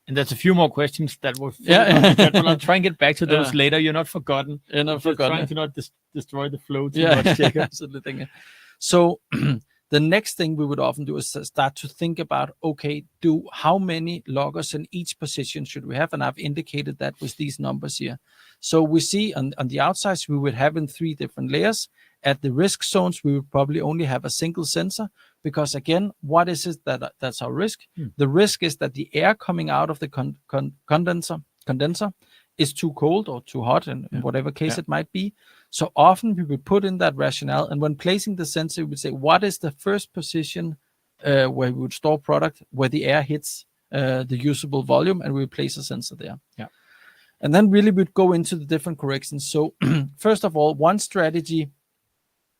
And there's a few more questions that were Yeah. but I'll try and get back to those Yeah. later. You're not forgotten. You're not Just forgotten. trying to not destroy the flow too Yeah, much, Jakob. absolutely. Thank you. So the next thing we would often do is start to think about, okay, how many loggers in each position should we have? And I've indicated that with these numbers here. So we see on the outsides, we would have in 3 different layers. At the risk zones, we would probably only have a single sensor because, again, what is it that's our risk? The risk is that the air coming out of the condenser is too cold or too hot, in whatever case it might be. So often we would put in that rationale, and when placing the sensor, we would say, what is the first position where we would store product, where the air hits the usable volume, and we would place a sensor there. Yeah. And then really we'd go into the different corrections. So first of all, one strategy,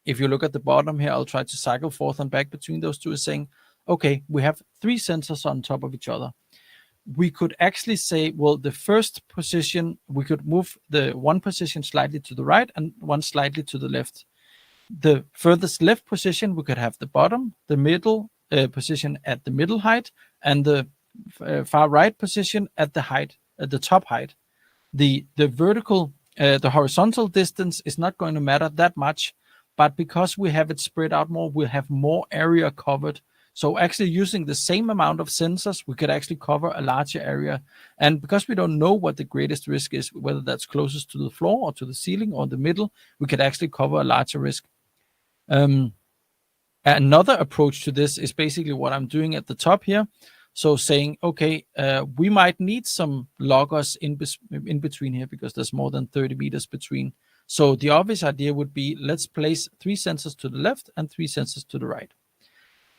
if you look at the bottom here, I'll try to cycle forth and back between those two, is saying, okay, we have 3 sensors on top of each other. We could actually say, well, the first position, we could move the one position slightly to the right and one slightly to the left. The furthest left position, we could have the bottom, the middle position at the middle height, and the far right position at the height, at the top height. The vertical, the horizontal distance is not going to matter that much, but because we have it spread out more, we'll have more area covered. So actually using the same amount of sensors, we could actually cover a larger area. And because we don't know what the greatest risk is, whether that's closest to the floor or to the ceiling or the middle, we could actually cover a larger risk. Another approach to this is basically what I'm doing at the top here. So saying, okay, we might need some loggers in between here because there's more than 30 meters between. So the obvious idea would be, let's place 3 sensors to the left and 3 sensors to the right.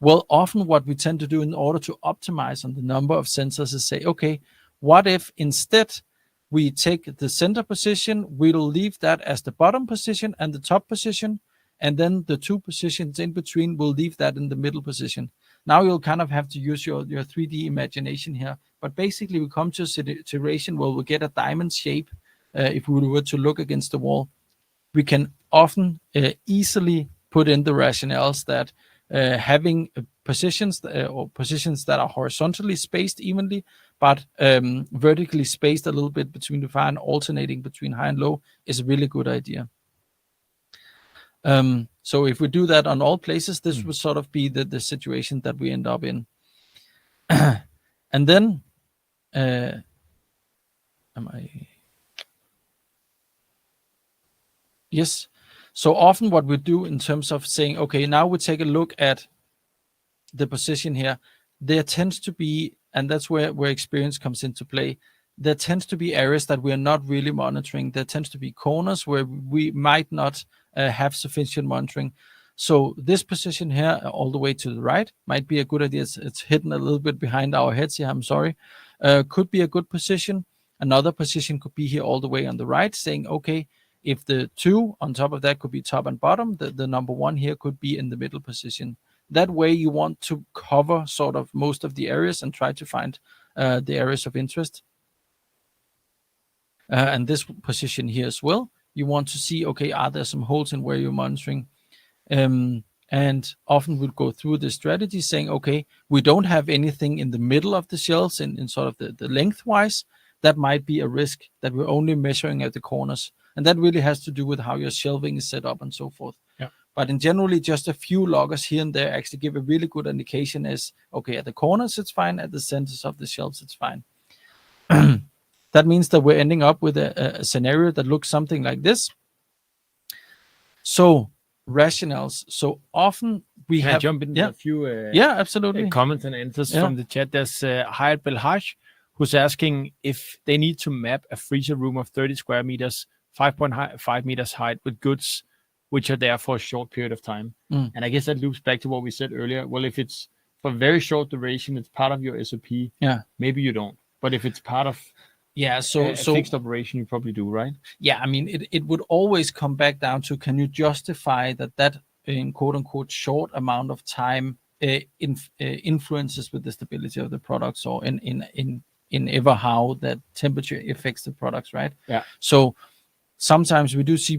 Well, often what we tend to do in order to optimize on the number of sensors is say, okay, what if instead we take the center position, we'll leave that as the bottom position and the top position, and then the 2 positions in between, we'll leave that in the middle position. Now you'll kind of have to use your 3D imagination here, but basically we come to a situation where we'll get a diamond shape. If we were to look against the wall, we can often easily put in the rationales that having positions that are horizontally spaced evenly, but vertically spaced a little bit between the fire and alternating between high and low is a really good idea. So if we do that on all places, this would sort of be the situation that we end up in. And then, Yes. So often what we do in terms of saying, okay, now we take a look at the position here, there tends to be, and that's where experience comes into play, there tends to be areas that we are not really monitoring. There tends to be corners where we might not have sufficient monitoring. So this position here, all the way to the right, might be a good idea. It's hidden a little bit behind our heads here, I'm sorry. Could be a good position. Another position could be here all the way on the right, saying, okay, if the 2 on top of that could be top and bottom, the number 1 here could be in the middle position. That way you want to cover sort of most of the areas and try to find the areas of interest. And this position here as well, you want to see, okay, are there some holes in where you're monitoring? And often we'll go through the strategy saying, okay, we don't have anything in the middle of the shelves in sort of the lengthwise. That might be a risk that we're only measuring at the corners. And that really has to do with how your shelving is set up and so forth. Yeah. But in generally, just a few loggers here and there actually give a really good indication as, okay, at the corners it's fine, at the centers of the shelves it's fine. That means that we're ending up with a scenario that looks something like this. So rationales. So often we Can have... I jump in a few absolutely. Comments and answers from the chat? There's Hayat Belhaj, who's asking if they need to map a freezer room of 30 square meters, 5.5 meters height with goods which are there for a short period of time. And I guess that loops back to what we said earlier. Well, if it's for very short duration, it's part of your SOP. Yeah, maybe you don't. But if it's part of so fixed operation, you probably do, right? Yeah, I mean, it would always come back down to, can you justify that in quote unquote short amount of time influences with the stability of the products, or in ever how that temperature affects the products, right? Yeah. So sometimes we do see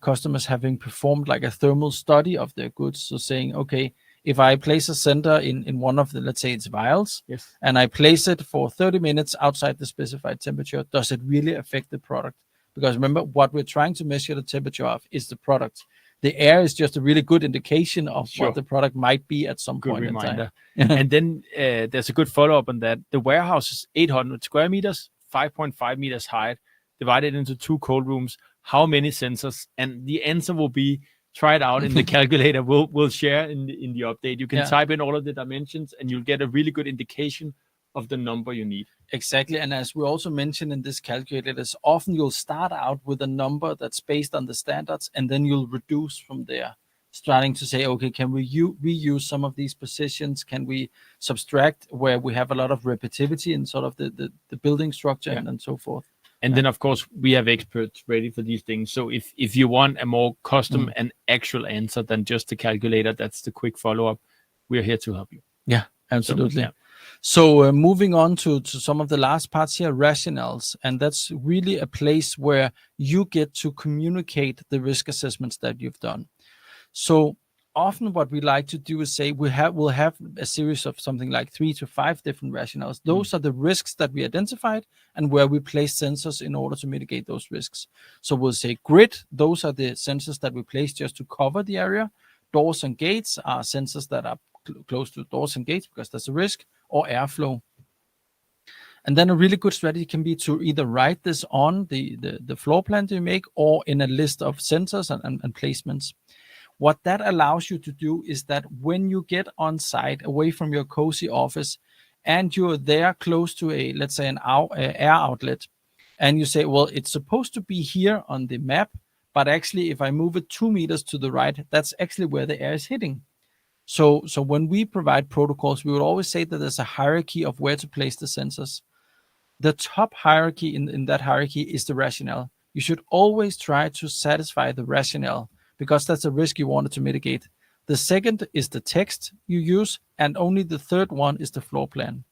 customers having performed like a thermal study of their goods. So saying, okay, if I place a sensor in one of the, let's say it's vials, Yes. and I place it for 30 minutes outside the specified temperature, does it really affect the product? Because remember, what we're trying to measure the temperature of is the product. The air is just a really good indication of what the product might be at some point reminder. in time. And then there's a good follow-up on that. The warehouse is 800 square meters, 5.5 meters height, divided into 2 cold rooms. How many sensors? And the answer will be, try it out in the calculator. We'll share in the update. You can type in all of the dimensions and you'll get a really good indication of the number you need. Exactly. And as we also mentioned in this calculator, often you'll start out with a number that's based on the standards, and then you'll reduce from there, starting to say, okay, can we reuse some of these positions? Can we subtract where we have a lot of repetitivity in sort of the building structure and so forth? And then, of course, we have experts ready for these things. So if you want a more custom and actual answer than just the calculator, that's the quick follow-up. We're here to help you. Yeah, absolutely. So moving on to some of the last parts here, rationales. And that's really a place where you get to communicate the risk assessments that you've done. So often what we like to do is say we'll have a series of something like 3 to 5 different rationales. Those are the risks that we identified and where we place sensors in order to mitigate those risks. So we'll say grid, those are the sensors that we place just to cover the area. Doors and gates are sensors that are close to doors and gates because that's a risk, or airflow. And then a really good strategy can be to either write this on the floor plan you make or in a list of sensors and placements. What that allows you to do is that when you get on site away from your cozy office and you're there close to let's say an air outlet, and you say, well, it's supposed to be here on the map, but actually if I move it 2 meters to the right, that's actually where the air is hitting. So when we provide protocols, we would always say that there's a hierarchy of where to place the sensors. The top hierarchy in that hierarchy is the rationale. You should always try to satisfy the rationale because that's a risk you wanted to mitigate. The second is the text you use, and only the third one is the floor plan,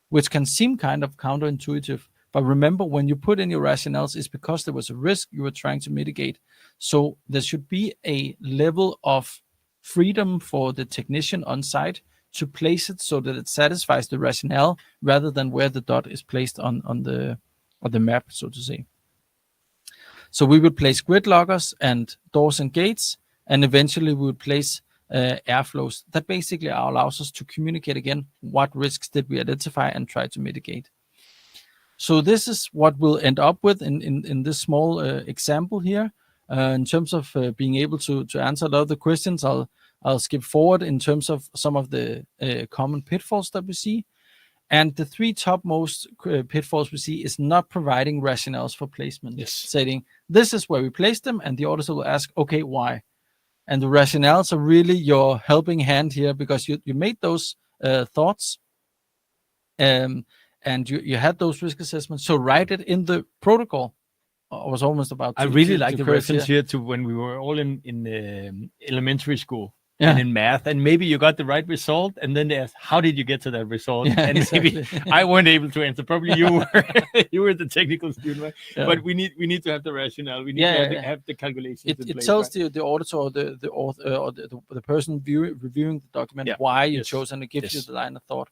which can seem kind of counterintuitive. But remember, when you put in your rationales, it's because there was a risk you were trying to mitigate. So there should be a level of freedom for the technician on site to place it so that it satisfies the rationale rather than where the dot is placed on the map, so to say. So we would place grid lockers and doors and gates, and eventually we would place airflows. That basically allows us to communicate again what risks did we identify and try to mitigate. So this is what we'll end up with in this small example here. In terms of being able to answer a lot of the questions, I'll skip forward in terms of some of the common pitfalls that we see. And the 3 topmost pitfalls we see is not providing rationales for placement. Yes. Saying, this is where we place them, and the auditor will ask, okay, why? And the rationales are really your helping hand here because you made those thoughts and you had those risk assessments. So write it in the protocol. I was almost about to. I really like the reference here to when we were all in elementary school and in math, and maybe you got the right result, and then they asked, how did you get to that result? And maybe I weren't able to answer. Probably you were. You were the technical student, right? Yeah. But we need to have the rationale. We need to have the calculations. It tells the auditor or the author or the person reviewing the document why you chose, and it gives you the line of thought.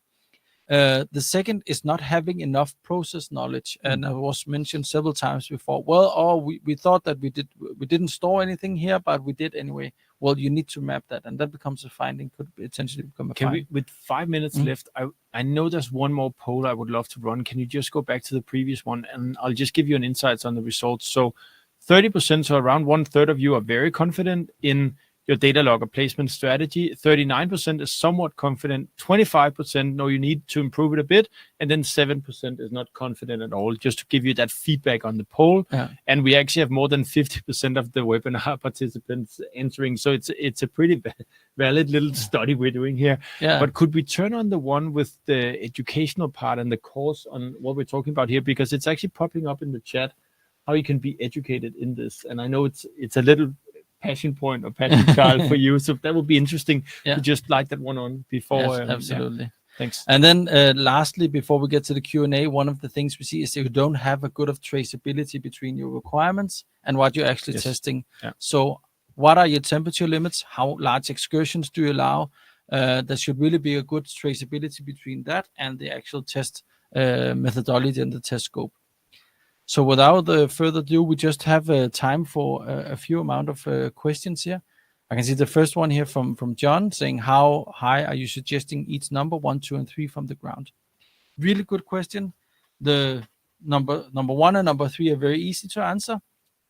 The second is not having enough process knowledge, and it was mentioned several times before. Well, we thought that we didn't store anything here, but we did anyway. Well, you need to map that, and that becomes a finding, could essentially become a finding. With 5 minutes left, I know there's one more poll I would love to run. Can you just go back to the previous one, and I'll just give you an insights on the results. So 30%, so around 1/3 of you are very confident in your data logger placement strategy. 39% is somewhat confident. 25% know you need to improve it a bit. And then 7% is not confident at all, just to give you that feedback on the poll. Yeah. And we actually have more than 50% of the webinar participants answering. So it's a pretty valid little study we're doing here. Yeah. But could we turn on the one with the educational part and the course on what we're talking about here? Because it's actually popping up in the chat how you can be educated in this. And I know it's a little passion point or passion child for you, so that would be interesting to just light that one on before. Yes, absolutely. Thanks. And then lastly, before we get to the Q&A, one of the things we see is you don't have a good of traceability between your requirements and what you're actually testing. So what are your temperature limits? How large excursions do you allow? there should really be a good traceability between that and the actual test methodology and the test scope. So without further ado, we just have time for a few amount of questions here. I can see the first one here from John saying, how high are you suggesting each number 1, 2, and 3 from the ground? Really good question. The number 1 and number 3 are very easy to answer.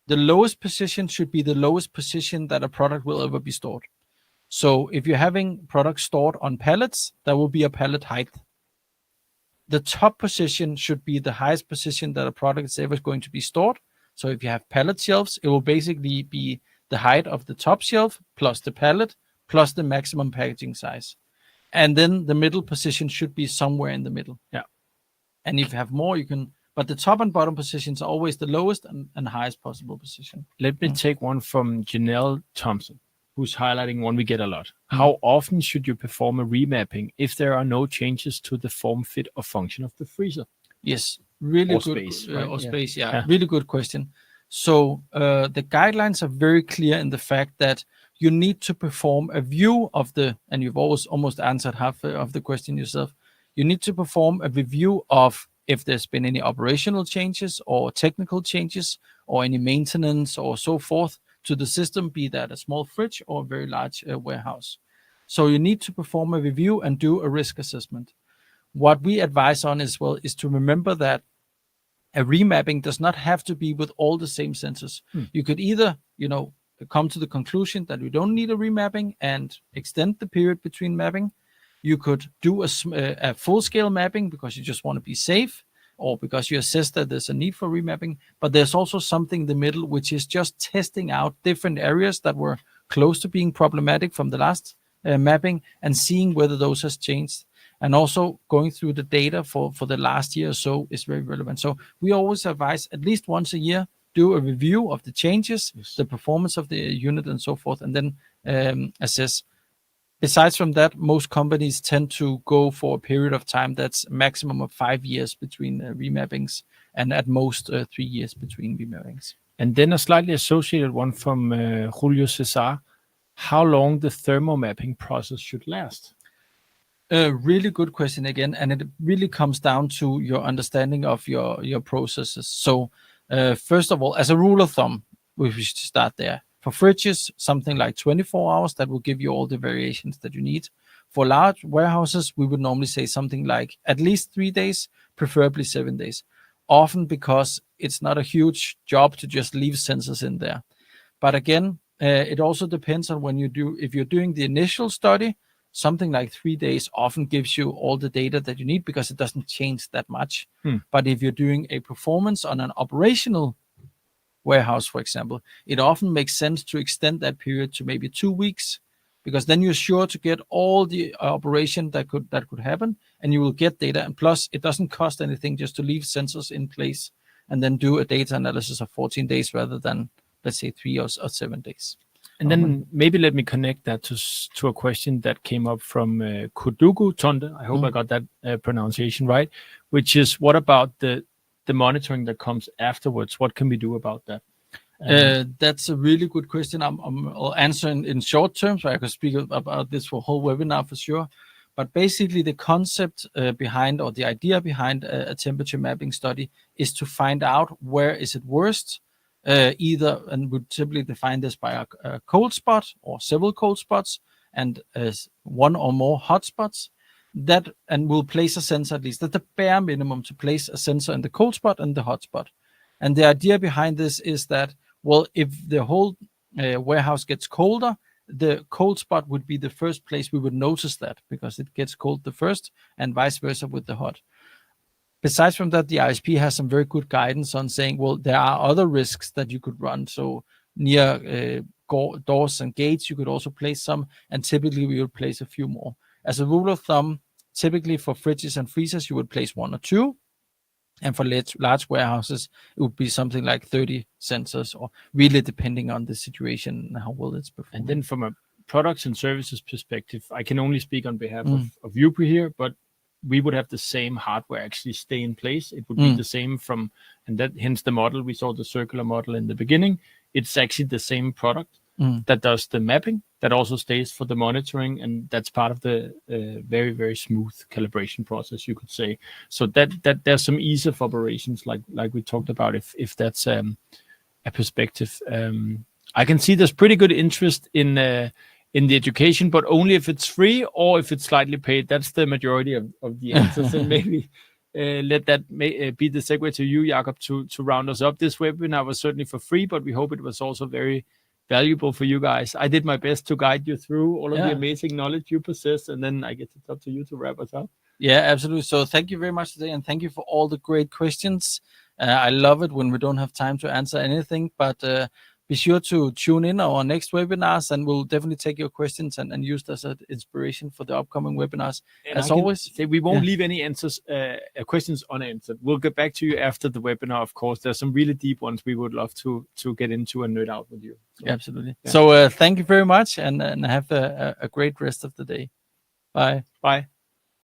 The lowest position should be the lowest position that a product will ever be stored. So if you're having products stored on pallets, that will be a pallet height. The top position should be the highest position that a product is ever going to be stored. So if you have pallet shelves, it will basically be the height of the top shelf plus the pallet plus the maximum packaging size. And then the middle position should be somewhere in the middle. Yeah. And if you have more, you can, but the top and bottom positions are always the lowest and highest possible position. Let me take one from Janelle Thompson, who's highlighting one we get a lot. How often should you perform a remapping if there are no changes to the form, fit, or function of the freezer? Yes, really Or good. space, right? Or Yeah. space, Yeah. really good question. So the guidelines are very clear in the fact that you need to perform a view of and you've almost answered half of the question yourself. You need to perform a review of if there's been any operational changes or technical changes or any maintenance or so forth to the system, be that a small fridge or a very large warehouse. So you need to perform a review and do a risk assessment. What we advise on as well is to remember that a remapping does not have to be with all the same sensors. You could either, come to the conclusion that you don't need a remapping and extend the period between mapping. You could do a full-scale mapping because you just want to be safe, or because you assess that there's a need for remapping. But there's also something in the middle, which is just testing out different areas that were close to being problematic from the last mapping and seeing whether those has changed. And also going through the data for the last year or so is very relevant. So we always advise at least once a year, do a review of the changes, the performance of the unit and so forth, and then assess. Besides from that, most companies tend to go for a period of time that's a maximum of 5 years between remappings and at most 3 years between remappings. And then a slightly associated one from Julio Cesar. How long the thermomapping process should last? A really good question again, and it really comes down to your understanding of your processes. So first of all, as a rule of thumb, we should start there. For fridges, something like 24 hours, that will give you all the variations that you need. For large warehouses, we would normally say something like at least 3 days, preferably 7 days. Often because it's not a huge job to just leave sensors in there. But again, it also depends on if you're doing the initial study, something like 3 days often gives you all the data that you need because it doesn't change that much. But if you're doing a performance on an operational warehouse, for example, it often makes sense to extend that period to maybe 2 weeks, because then you're sure to get all the operation that could happen, and you will get data. And plus, it doesn't cost anything just to leave sensors in place and then do a data analysis of 14 days rather than, let's say, 3 or 7 days. And then maybe let me connect that to a question that came up from Kudugu Tonde. I hope I got that pronunciation right, which is, what about the monitoring that comes afterwards? What can we do about that? That's a really good question. I'll answer in short terms, so I could speak about this for a whole webinar for sure. But basically the concept behind, or the idea behind a temperature mapping study, is to find out where is it worst, either, and we typically define this by a cold spot or several cold spots and one or more hot spots. And we'll place a sensor, at least at the bare minimum, to place a sensor in the cold spot and the hot spot. And the idea behind this is that, well, if the whole warehouse gets colder, the cold spot would be the first place we would notice that, because it gets cold the first, and vice versa with the hot. Besides from that, the ISP has some very good guidance on saying, well, there are other risks that you could run. So near doors and gates, you could also place some, and typically we would place a few more. As a rule of thumb, typically for fridges and freezers, you would place 1 or 2. And for large warehouses, it would be something like 30 sensors, or really depending on the situation and how well it's performed. And then from a products and services perspective, I can only speak on behalf of Eupry here, but we would have the same hardware actually stay in place. It would be the same and that hence the model. We saw the circular model in the beginning. It's actually the same product that does the mapping, that also stays for the monitoring, and that's part of the very, very smooth calibration process, you could say. So that there's some ease of operations, like we talked about, if that's a perspective. I can see there's pretty good interest in the education, but only if it's free or if it's slightly paid. That's the majority of the answers. And maybe let that be the segue to you, Jakob, to round us up. This webinar was certainly for free, but we hope it was also very valuable for you guys. I did my best to guide you through all of the amazing knowledge you possess, and then I get to talk to you to wrap us up. Yeah, absolutely. So thank you very much today, and thank you for all the great questions. I love it when we don't have time to answer anything, but be sure to tune in our next webinars, and we'll definitely take your questions and use this as inspiration for the upcoming webinars. And as always, we won't leave any answers, questions unanswered. We'll get back to you after the webinar, of course. There's some really deep ones we would love to get into and nerd out with you. So, absolutely. Yeah. So thank you very much, and have a great rest of the day. Bye. Bye.